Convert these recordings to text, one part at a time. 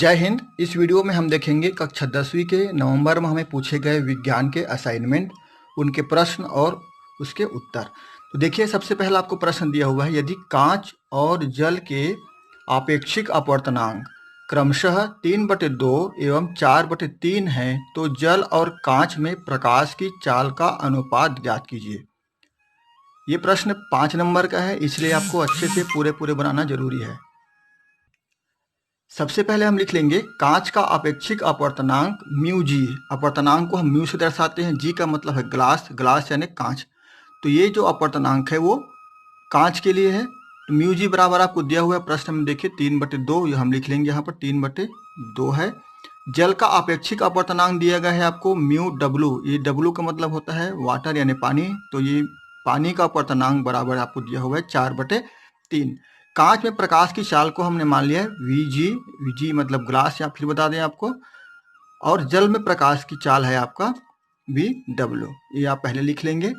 जय हिंद। इस वीडियो में हम देखेंगे कक्षा 10वीं के नवंबर में हमें पूछे गए विज्ञान के असाइनमेंट, उनके प्रश्न और उसके उत्तर। तो देखिए, सबसे पहला आपको प्रश्न दिया हुआ है, यदि कांच और जल के आपेक्षिक अपवर्तनांक क्रमशः 3/2 एवं 4/3 हैं तो जल और कांच में प्रकाश की चाल का अनुपात ज्ञात कीजिए। ये प्रश्न 5 नंबर का है, इसलिए आपको अच्छे से पूरे बनाना जरूरी है। सबसे पहले हम लिख लेंगे कांच का अपेक्षिक अपवर्तनांक म्यू जी। अपवर्तनांक को हम म्यू से दर्शाते हैं, जी का मतलब है ग्लास, ग्लास यानी कांच। तो ये जो अपवर्तनांक है वो कांच के लिए है। तो म्यू जी बराबर आपको दिया हुआ है प्रश्न में, देखिए 3/2, ये हम लिख लेंगे यहाँ पर 3/2 है। जल का अपेक्षिक अपवर्तनांक दिया गया है आपको म्यू डब्लू, ये डब्लू का मतलब होता है वाटर यानी पानी। तो ये पानी का अपवर्तनांक बराबर आपको दिया हुआ है 4/3। कांच में प्रकाश की चाल को हमने मान लिया है वी जी मतलब ग्लास, या फिर बता दें आपको। और जल में प्रकाश की चाल है आपका वी डब्ल्यू, ये आप पहले लिख लेंगे।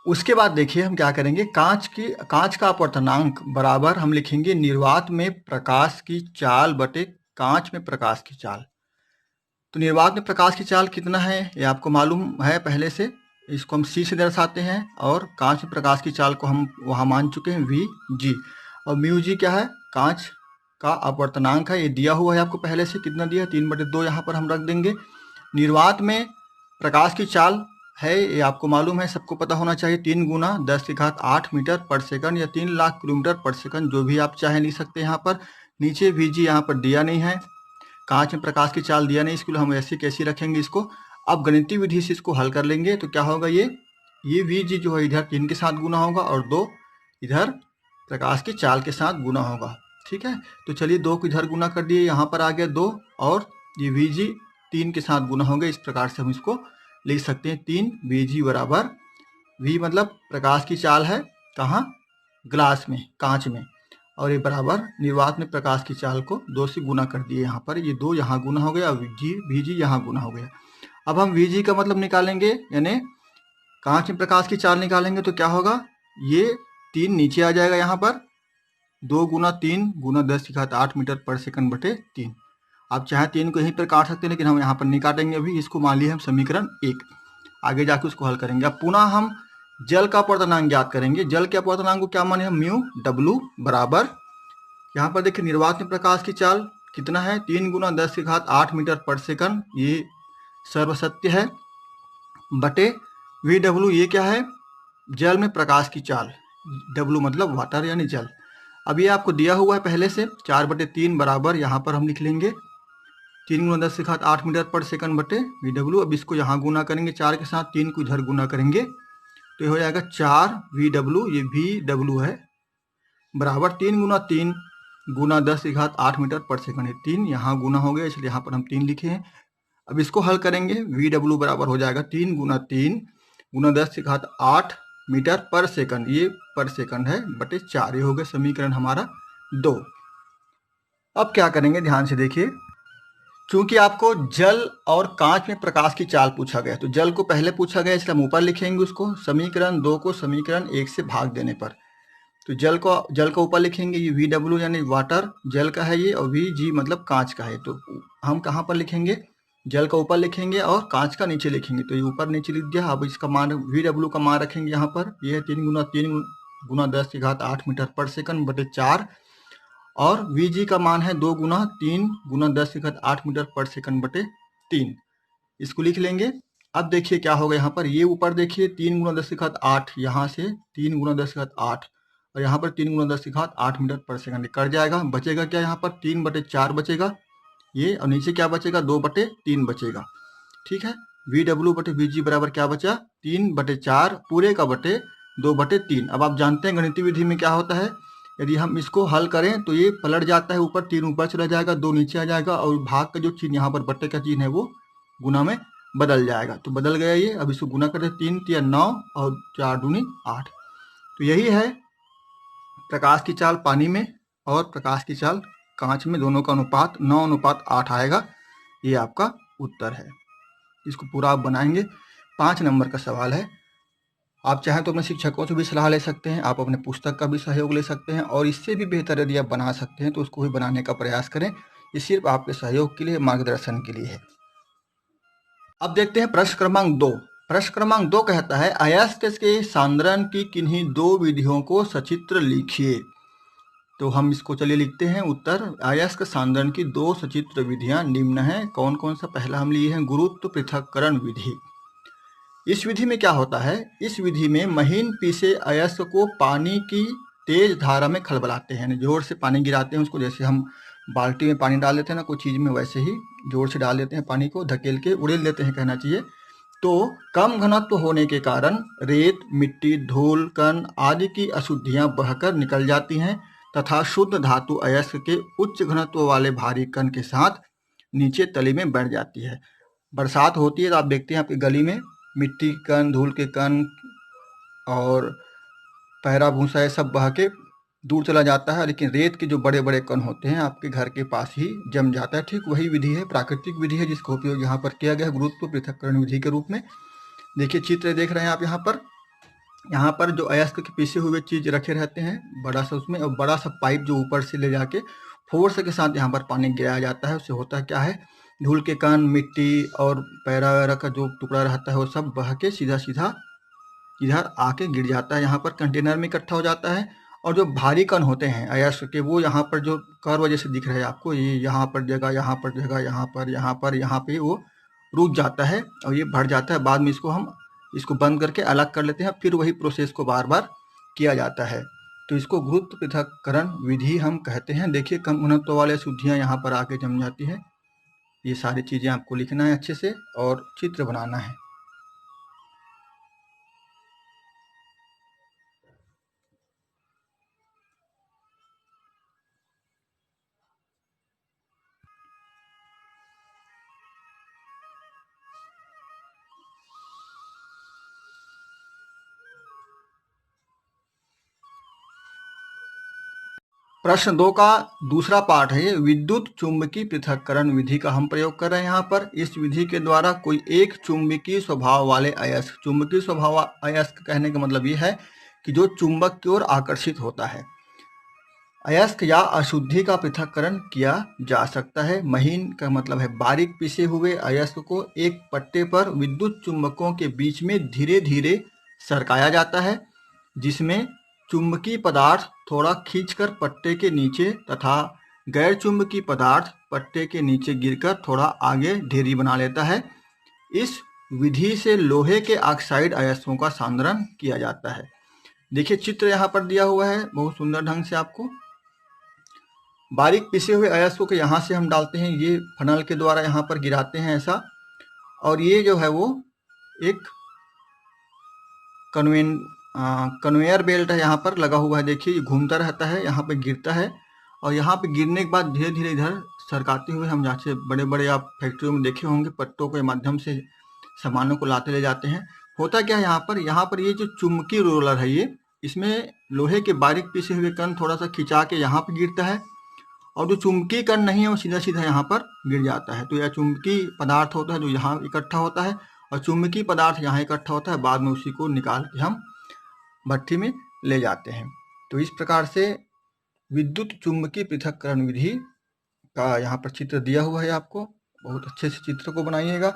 उसके बाद देखिए हम क्या करेंगे, कांच का अपवर्तनांक बराबर हम लिखेंगे निर्वात में प्रकाश की चाल बटे कांच में प्रकाश की चाल। तो निर्वात में प्रकाश की चाल कितना है ये आपको मालूम है पहले से, इसको हम सी से दर्शाते हैं। और कांच में प्रकाश की चाल को हम वहाँ मान चुके हैं वी जी। और म्यू जी क्या है, कांच का अपवर्तनांक है, ये दिया हुआ है आपको पहले से, कितना दिया है 3/2, यहाँ पर हम रख देंगे। निर्वात में प्रकाश की चाल है, ये आपको मालूम है, सबको पता होना चाहिए, 3 × 10⁸ मीटर पर सेकंड या 3 लाख किलोमीटर पर सेकंड, जो भी आप चाहें लिख सकते हैं। यहाँ पर नीचे वी जी यहाँ पर दिया नहीं है, कांच में प्रकाश की चाल दिया नहीं, इसके लिए हम ऐसे कैसे रखेंगे इसको। अब गणितीय विधि से इसको हल कर लेंगे तो क्या होगा, ये वी जी जो है इधर 3 के साथ गुना होगा और 2 इधर प्रकाश की चाल के साथ गुना होगा। ठीक है, तो चलिए 2 को इधर गुना कर दिए, यहाँ पर आ गया 2, और ये वी जी 3 के साथ गुना होगा। इस प्रकार से हम इसको लिख सकते हैं 3 वी जी बराबर, वी मतलब प्रकाश की चाल है कहाँ, ग्लास में, कांच में, और ये बराबर निर्वात में प्रकाश की चाल को 2 से गुना कर दिए। यहाँ पर ये 2 यहाँ गुना हो गया और वी जी यहाँ गुना हो गया। अब हम वी जी का मतलब निकालेंगे, यानी कांच में प्रकाश की चाल निकालेंगे तो क्या होगा, ये 3 नीचे आ जाएगा, यहाँ पर 2 × 3 × 10⁸ मीटर पर सेकंड बटे 3। आप चाहे 3 को यहीं पर काट सकते हैं, लेकिन हम यहाँ पर नहीं काटेंगे अभी, इसको मान लिया हम समीकरण 1। आगे जाके उसको हल करेंगे। अब पुनः हम जल का अपवर्तनांक ज्ञात करेंगे। जल के अपवर्तनांक को क्या माने हम, म्यू डब्लू बराबर, यहाँ पर देखिए निर्वात में प्रकाश की चाल कितना है, 3 × 10⁸ मीटर पर सेकंड, ये सर्वसत्य है, बटे वी डब्लू, ये क्या है, जल में प्रकाश की चाल, डब्लू मतलब वाटर यानी जल। अब ये आपको दिया हुआ है पहले से 4/3 बराबर, यहाँ पर हम लिख लेंगे 3 × 10⁸ मीटर पर सेकंड बटे वी डब्लू। अब इसको यहाँ गुना करेंगे 4 के साथ, 3 को इधर गुना करेंगे तो ये हो जाएगा 4 वी डब्लू, ये वी डब्लू है, बराबर 3 × 3 × 10⁸ मीटर पर सेकंड है, 3 यहाँ गुना हो गया, इसलिए यहाँ पर हम 3 लिखे हैं। अब इसको हल करेंगे, वी डब्लू बराबर हो जाएगा 3 × 3 × 10⁸ मीटर पर सेकंड, ये पर सेकंड है, बटे 4, ये हो गया समीकरण हमारा 2। अब क्या करेंगे, ध्यान से देखिए, चूंकि आपको जल और कांच में प्रकाश की चाल पूछा गया, तो जल को पहले पूछा गया, इसलिए हम ऊपर लिखेंगे उसको, समीकरण 2 को समीकरण 1 से भाग देने पर। तो जल को ऊपर लिखेंगे, ये वी डब्ल्यू यानी वाटर, जल का है ये, और वी जी मतलब कांच का है। तो हम कहाँ पर लिखेंगे, जल का ऊपर लिखेंगे और कांच का नीचे लिखेंगे, तो ये ऊपर नीचे लिख दिया। अब इसका मान वी डब्ल्यू का मान रखेंगे यहाँ पर, ये है 3 × 3 × 10⁸ मीटर पर सेकंड बटे 4, और वी जी का मान है 2 × 3 × 10⁸ मीटर पर सेकंड बटे 3, इसको लिख लेंगे। अब देखिए क्या होगा, यहाँ पर ये ऊपर देखिए 3 × 10⁸, यहाँ से 3 × 10⁸, और यहाँ पर 3 × 10⁸ मीटर पर सेकंड कट जाएगा, बचेगा क्या, यहाँ पर 3/4 बचेगा ये, और नीचे क्या बचेगा, 2/3 बचेगा। ठीक है, वी डब्ल्यू बटे वी जी बराबर क्या बचा, 3/4 पूरे का बटे 2/3। अब आप जानते हैं गणितीय विधि में क्या होता है, यदि हम इसको हल करें तो ये पलट जाता है, ऊपर 3 ऊपर चला जाएगा, 2 नीचे आ जाएगा, और भाग का जो चिन्ह यहाँ पर बट्टे का चिन्ह है वो गुना में बदल जाएगा। तो बदल गया ये, अब इसको गुना करते 3 × 9 और 4 दूनी 8। तो यही है प्रकाश की चाल पानी में और प्रकाश की चाल कांच में, दोनों का अनुपात 9:8 आएगा। ये आपका उत्तर है। इसको पूरा आप बनाएंगे, 5 नंबर का सवाल है। आप चाहें तो अपने शिक्षकों से भी सलाह ले सकते हैं, आप अपने पुस्तक का भी सहयोग ले सकते हैं, और इससे भी बेहतर यदि आप बना सकते हैं तो उसको भी बनाने का प्रयास करें। ये सिर्फ आपके सहयोग के लिए, मार्गदर्शन के लिए है। अब देखते हैं प्रश्न क्रमांक 2। प्रश्न क्रमांक 2 कहता है, अयस्क के सांद्रण की किन्हीं 2 विधियों को सचित्र लिखिए। तो हम इसको चलिए लिखते हैं। उत्तर, अयस्क सांद्रण की 2 सचित्र विधियां निम्न हैं। कौन कौन सा? पहला हम लिए हैं गुरुत्व पृथक्करण विधि। इस विधि में क्या होता है? इस विधि में महीन पीसे अयस्क को पानी की तेज धारा में खलबलाते हैं, जोर से पानी गिराते हैं उसको, जैसे हम बाल्टी में पानी डाल देते हैं ना कोई चीज़ में, वैसे ही जोर से डाल देते हैं पानी को, धकेल के उड़ेल देते हैं कहना चाहिए। तो कम घनत्व होने के कारण रेत, मिट्टी, धूल, कण आदि की अशुद्धियां बहकर निकल जाती हैं तथा शुद्ध धातु अयस्क के उच्च घनत्व वाले भारी कण के साथ नीचे तली में बैठ जाती है। बरसात होती है तो आप देखते हैं आपकी गली में मिट्टी कण, धूल के कण और पैरा भूसा ये सब बह के दूर चला जाता है, लेकिन रेत के जो बड़े बड़े कण होते हैं आपके घर के पास ही जम जाता है। ठीक वही विधि है, प्राकृतिक विधि है, जिसका उपयोग यहाँ पर किया गया है गुरुत्व पृथक्करण विधि के रूप में। देखिए चित्र देख रहे हैं आप यहाँ पर जो अयस्क के पीसे हुए चीज रखे रहते हैं बड़ा सा उसमें, और बड़ा सा पाइप जो ऊपर से ले जाके फोर्स के साथ यहाँ पर पानी गिराया जाता है। उससे होता क्या है, धूल के कण, मिट्टी और पैरा वैरा का जो टुकड़ा रहता है वो सब बह के सीधा सीधा इधर आके गिर जाता है, यहाँ पर कंटेनर में इकट्ठा हो जाता है। और जो भारी कण होते हैं अयस्क के, वो यहाँ पर जो कर्व जैसे दिख रहे हैं आपको, ये यहाँ पर जगह, यहाँ पर जगह, यहाँ पे वो रुक जाता है और ये भर जाता है। बाद में इसको बंद करके अलग कर लेते हैं, फिर वही प्रोसेस को बार बार किया जाता है। तो इसको गुरुत्व पृथक्करण विधि हम कहते हैं। देखिए कम घनत्व वाले अशुद्धियाँ यहाँ पर आके जम जाती है। ये सारी चीज़ें आपको लिखना है अच्छे से और चित्र बनाना है। प्रश्न 2 का दूसरा पार्ट है ये, विद्युत चुंबकीय पृथक्करण विधि का हम प्रयोग कर रहे हैं यहाँ पर। इस विधि के द्वारा कोई एक चुंबकीय स्वभाव वाले अयस्क, चुंबकीय स्वभाव अयस्क कहने का मतलब ये है कि जो चुंबक की ओर आकर्षित होता है, अयस्क या अशुद्धि का पृथक्करण किया जा सकता है। महीन का मतलब है बारीक पिसे हुए अयस्क को एक पट्टे पर विद्युत चुंबकों के बीच में धीरे धीरे सरकाया जाता है, जिसमें चुंबकीय पदार्थ थोड़ा खींचकर पट्टे के नीचे तथा गैर चुंबकीय पदार्थ पट्टे के नीचे गिरकर थोड़ा आगे ढेरी बना लेता है। इस विधि से लोहे के ऑक्साइड अयस्कों का सांद्रण किया जाता है। देखिए चित्र यहाँ पर दिया हुआ है बहुत सुंदर ढंग से आपको। बारीक पिसे हुए अयस्कों को यहाँ से हम डालते हैं, ये फनल के द्वारा यहाँ पर गिराते हैं ऐसा, और ये जो है वो एक कन्वेयर बेल्ट है यहाँ पर लगा हुआ है। देखिए ये घूमता रहता है, यहाँ पे गिरता है और यहाँ पे गिरने के बाद धीरे धीरे इधर सरकाते हुए हम जैसे बड़े बड़े आप फैक्ट्रियों में देखे होंगे पट्टों के माध्यम से सामानों को लाते ले जाते हैं। होता क्या है यहाँ पर ये जो चुंबकीय रोलर है ये, इसमें लोहे के बारीक पिसे हुए कण थोड़ा सा खिंचा के यहाँ पे गिरता है, और जो चुंबकीय कण नहीं है वो सीधा सीधा यहाँ पर गिर जाता है। तो यह चुंबकीय पदार्थ होता है जो यहाँ इकट्ठा होता है, और चुंबकीय पदार्थ यहाँ इकट्ठा होता है, बाद में उसी को निकाल के हम भट्ठी में ले जाते हैं। तो इस प्रकार से विद्युत चुंबकीय पृथक्करण विधि का यहाँ पर चित्र दिया हुआ है आपको। बहुत अच्छे से चित्र को बनाइएगा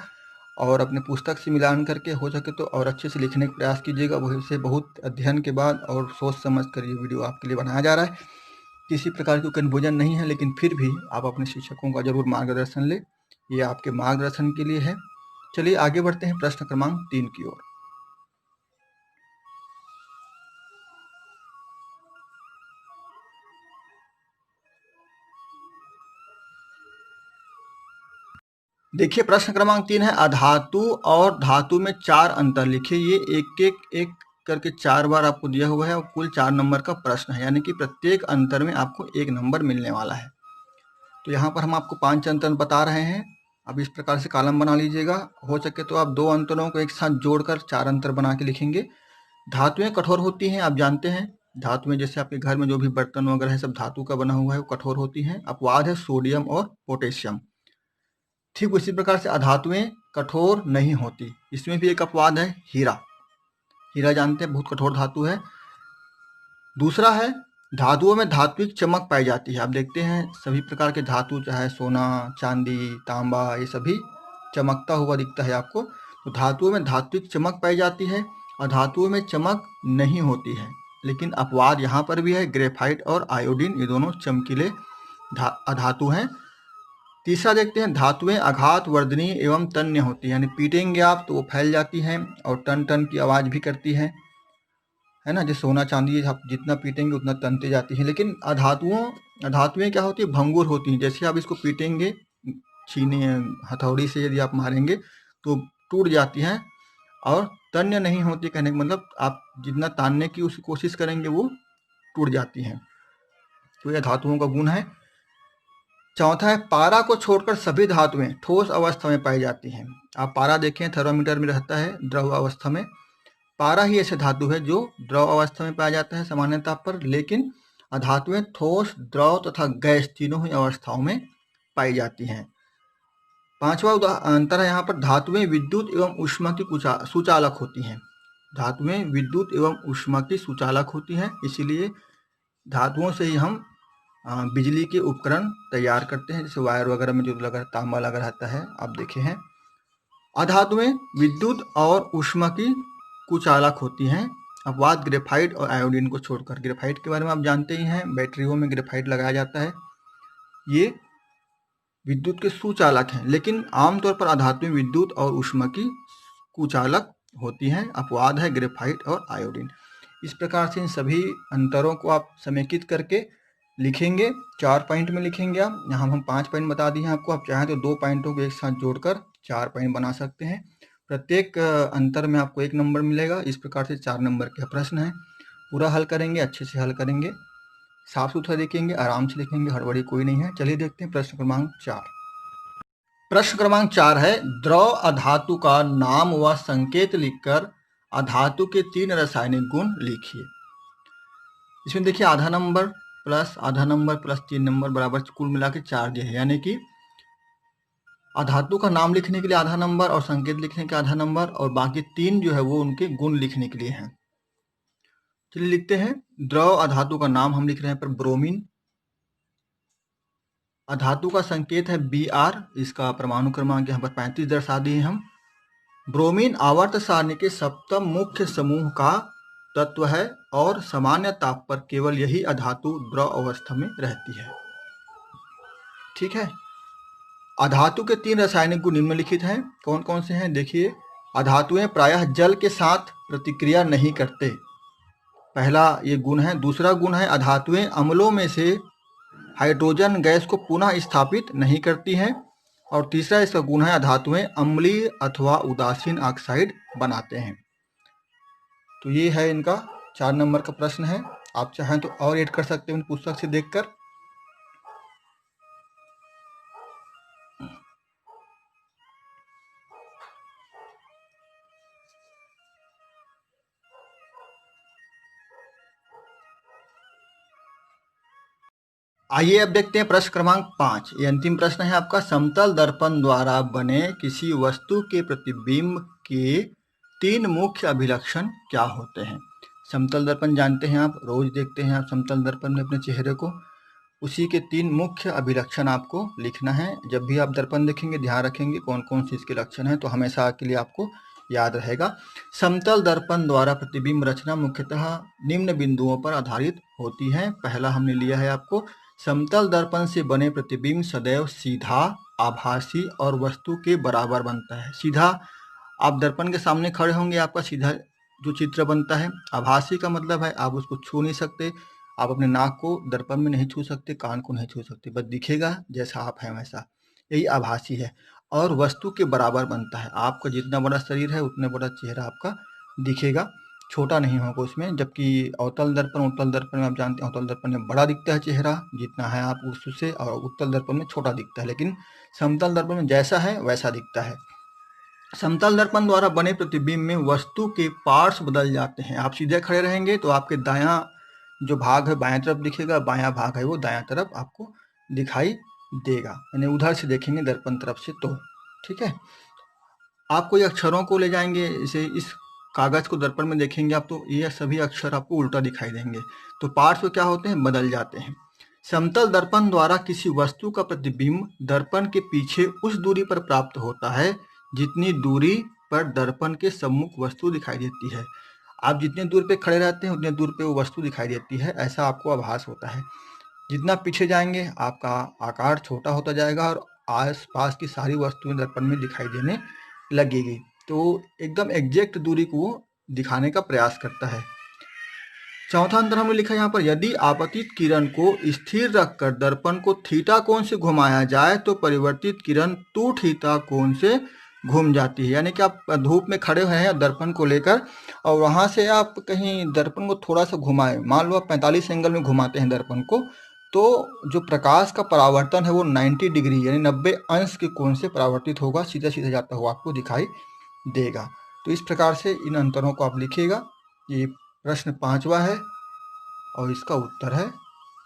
और अपने पुस्तक से मिलान करके हो सके तो और अच्छे से लिखने का प्रयास कीजिएगा। वैसे बहुत अध्ययन के बाद और सोच समझ कर ये वीडियो आपके लिए बनाया जा रहा है। किसी प्रकार की कन्फ्यूजन नहीं है, लेकिन फिर भी आप अपने शिक्षकों का जरूर मार्गदर्शन लें, ये आपके मार्गदर्शन के लिए है। चलिए आगे बढ़ते हैं प्रश्न क्रमांक 3 की ओर। देखिए प्रश्न क्रमांक 3 है, अधातु और धातु में 4 अंतर लिखिए। ये एक करके 4 बार आपको दिया हुआ है और कुल 4 नंबर का प्रश्न है, यानी कि प्रत्येक अंतर में आपको 1 नंबर मिलने वाला है। तो यहाँ पर हम आपको 5 अंतर बता रहे हैं। अब इस प्रकार से कॉलम बना लीजिएगा। हो सके तो आप 2 अंतरों को एक साथ जोड़कर 4 अंतर बना के लिखेंगे। धातुएं कठोर होती हैं, आप जानते हैं। धातुएं जैसे आपके घर में जो भी बर्तन वगैरह है सब धातु का बना हुआ है, वो कठोर होती हैं। अपवाद है सोडियम और पोटेशियम। ठीक उसी प्रकार से अधातुएं कठोर नहीं होती, इसमें भी एक अपवाद है हीरा। हीरा जानते हैं बहुत कठोर धातु है। दूसरा है धातुओं में धात्विक चमक पाई जाती है। आप देखते हैं सभी प्रकार के धातु चाहे सोना, चांदी, तांबा ये सभी चमकता हुआ दिखता है आपको। तो धातुओं में धात्विक चमक पाई जाती है और धातुओं में चमक नहीं होती है। लेकिन अपवाद यहाँ पर भी है, ग्रेफाइट और आयोडीन ये दोनों चमकीले धातु हैं। तीसरा देखते हैं धातुएं आघात वर्धनीय एवं तन्य होती है, यानी पीटेंगे आप तो वो फैल जाती हैं और टन टन की आवाज भी करती है ना। जैसे सोना चांदी आप जितना पीटेंगे उतना तनते जाती है। लेकिन धातुएं क्या होती है, भंगुर होती हैं। जैसे आप इसको पीटेंगे छीने हथौड़ी से यदि आप मारेंगे तो टूट जाती हैं और तन्य नहीं होती। कहने का मतलब आप जितना तानने की उसकी कोशिश करेंगे वो टूट जाती हैं। तो यह धातुओं का गुण है। चौथा है पारा को छोड़कर सभी धातुएं ठोस अवस्था में पाई जाती हैं। आप पारा देखें थर्मोमीटर में रहता है द्रव अवस्था में। पारा ही ऐसे धातु है जो द्रव अवस्था में पाया जाता है सामान्यतः पर, लेकिन धातुएं ठोस, द्रव तथा गैस तीनों ही अवस्थाओं में पाई जाती हैं। पांचवा अंतर है यहाँ पर धातुएं विद्युत एवं ऊष्मा की सुचालक होती हैं। धातुएं विद्युत एवं ऊष्मा की सुचालक होती हैं, इसीलिए धातुओं से ही हम बिजली के उपकरण तैयार करते हैं। जैसे वायर वगैरह में जो लगा तांबा लगा रहता है आप देखे हैं। अधातुएं विद्युत और ऊष्मा की कुचालक होती हैं। अपवाद ग्रेफाइट और आयोडीन को छोड़कर। ग्रेफाइट के बारे में आप जानते ही हैं, बैटरियों में ग्रेफाइट लगाया जाता है। ये विद्युत के सुचालक हैं, लेकिन आमतौर पर अधातुएं विद्युत और ऊष्मा की कुचालक होती हैं। अपवाद है ग्रेफाइट और आयोडीन। इस प्रकार से इन सभी अंतरों को आप समेकित करके लिखेंगे। 4 पॉइंट में लिखेंगे आप। यहाँ हम 5 पॉइंट बता दिए हैं आपको। आप चाहें तो 2 पॉइंटों को एक साथ जोड़कर 4 पॉइंट बना सकते हैं। प्रत्येक अंतर में आपको 1 नंबर मिलेगा। इस प्रकार से 4 नंबर के प्रश्न है। पूरा हल करेंगे, अच्छे से हल करेंगे, साफ सुथरा लिखेंगे, आराम से लिखेंगे, हड़बड़ी कोई नहीं है। चलिए देखते हैं प्रश्न क्रमांक 4। प्रश्न क्रमांक 4 है द्रव अधातु का नाम व संकेत लिखकर अधातु के 3 रासायनिक गुण लिखिए। इसमें देखिए आधा नंबर प्लस 3 नंबर बराबर कुल मिला के 4 दिए है, यानी कि अधातु का नाम लिखने के लिए आधा नंबर और संकेत लिखने के आधा नंबर और बाकी 3 जो है वो उनके गुण लिखने के लिए हैं। चलिए लिखते हैं। द्रव अधातु का नाम हम लिख रहे हैं पर ब्रोमीन। अधातु का संकेत है Br, इसका परमाणु क्रमांक यहाँ पर 35 दर्शा दिए हम। ब्रोमीन आवर्त सारणी के सप्तम मुख्य समूह का तत्व है और सामान्य ताप पर केवल यही अधातु द्रव अवस्था में रहती है। ठीक है। अधातु के 3 रासायनिक गुण निम्नलिखित हैं। कौन कौन से हैं देखिए। अधातुएं प्रायः जल के साथ प्रतिक्रिया नहीं करते, पहला ये गुण है। दूसरा गुण है अधातुएं अम्लों में से हाइड्रोजन गैस को पुनः स्थापित नहीं करती हैं। और तीसरा इसका गुण है अधातुएं अम्लीय अथवा उदासीन ऑक्साइड बनाते हैं। तो ये है इनका 4 नंबर का प्रश्न है। आप चाहें तो और ऐड कर सकते हैं पुस्तक से देखकर। आइए अब देखते हैं प्रश्न क्रमांक 5। ये अंतिम प्रश्न है आपका। समतल दर्पण द्वारा बने किसी वस्तु के प्रतिबिंब के 3 मुख्य अभिलक्षण क्या होते हैं। समतल दर्पण जानते हैं आप, रोज देखते हैं आप समतल दर्पण में अपने चेहरे को। उसी के 3 मुख्य अभिलक्षण आपको लिखना है। जब भी आप दर्पण देखेंगे ध्यान रखेंगे कौन कौन से इसके लक्षण हैं, तो हमेशा के लिए आपको याद रहेगा। समतल दर्पण द्वारा प्रतिबिंब रचना मुख्यतः निम्न बिंदुओं पर आधारित होती है। पहला हमने लिया है आपको, समतल दर्पण से बने प्रतिबिंब सदैव सीधा, आभासी और वस्तु के बराबर बनता है। सीधा आप दर्पण के सामने खड़े होंगे, आपका सीधा जो चित्र बनता है। आभासी का मतलब है आप उसको छू नहीं सकते, आप अपने नाक को दर्पण में नहीं छू सकते, कान को नहीं छू सकते, बस दिखेगा जैसा आप हैं वैसा, यही आभासी है। और वस्तु के बराबर बनता है, आपका जितना बड़ा शरीर है उतना बड़ा चेहरा आपका दिखेगा, छोटा नहीं होगा उसमें। जबकि अवतल दर्पण में आप जानते हैं अवतल दर्पण में बड़ा दिखता है चेहरा जितना है आप उससे, और उत्तल दर्पण में छोटा दिखता है। लेकिन समतल दर्पण में जैसा है वैसा दिखता है। समतल दर्पण द्वारा बने प्रतिबिंब में वस्तु के पार्ट्स बदल जाते हैं। आप सीधे खड़े रहेंगे तो आपके दायां जो भाग है बाएं तरफ दिखेगा, बायां भाग है वो दायां तरफ आपको दिखाई देगा, यानी उधर से देखेंगे दर्पण तरफ से तो। ठीक है। आप कोई अक्षरों को ले जाएंगे, इसे इस कागज को दर्पण में देखेंगे आप तो ये सभी अक्षर आपको उल्टा दिखाई देंगे। तो पार्श्व क्या होते हैं, बदल जाते हैं। समतल दर्पण द्वारा किसी वस्तु का प्रतिबिंब दर्पण के पीछे उस दूरी पर प्राप्त होता है जितनी दूरी पर दर्पण के सम्मुख वस्तु दिखाई देती है। आप जितने दूर पे खड़े रहते हैं उतने दूर पे वो वस्तु दिखाई देती है, ऐसा आपको आभास होता है। जितना पीछे जाएंगे आपका आकार छोटा होता जाएगा और आस-पास की सारी वस्तुएं दर्पण में दिखाई देने लगेगी। तो एकदम एग्जैक्ट दूरी को दिखाने का प्रयास करता है। चौथा अंतर हमने लिखा यहाँ पर, यदि आपतित किरण को स्थिर रखकर दर्पण को थीटा कोण से घुमाया जाए तो परिवर्तित किरण 2 थीटा कोण से घूम जाती है। यानी कि आप धूप में खड़े हुए हैं दर्पण को लेकर और वहां से आप कहीं दर्पण को थोड़ा सा घुमाए, मान लो आप 45 एंगल में घुमाते हैं दर्पण को, तो जो प्रकाश का परावर्तन है वो 90 डिग्री यानी 90 अंश के कोण से परावर्तित होगा, सीधा सीधा जाता हुआ आपको दिखाई देगा। तो इस प्रकार से इन अंतरों को आप लिखिएगा। ये प्रश्न 5वां है और इसका उत्तर है।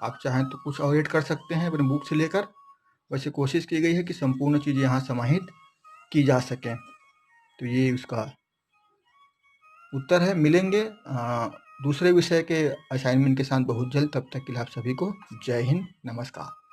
आप चाहें तो कुछ और ऐड कर सकते हैं अपने बुक से लेकर। वैसे कोशिश की गई है कि संपूर्ण चीज़ यहाँ समाहित की जा सकें। तो ये उसका उत्तर है। मिलेंगे दूसरे विषय के असाइनमेंट के साथ बहुत जल्द। तब तक के लिए आप सभी को जय हिंद, नमस्कार।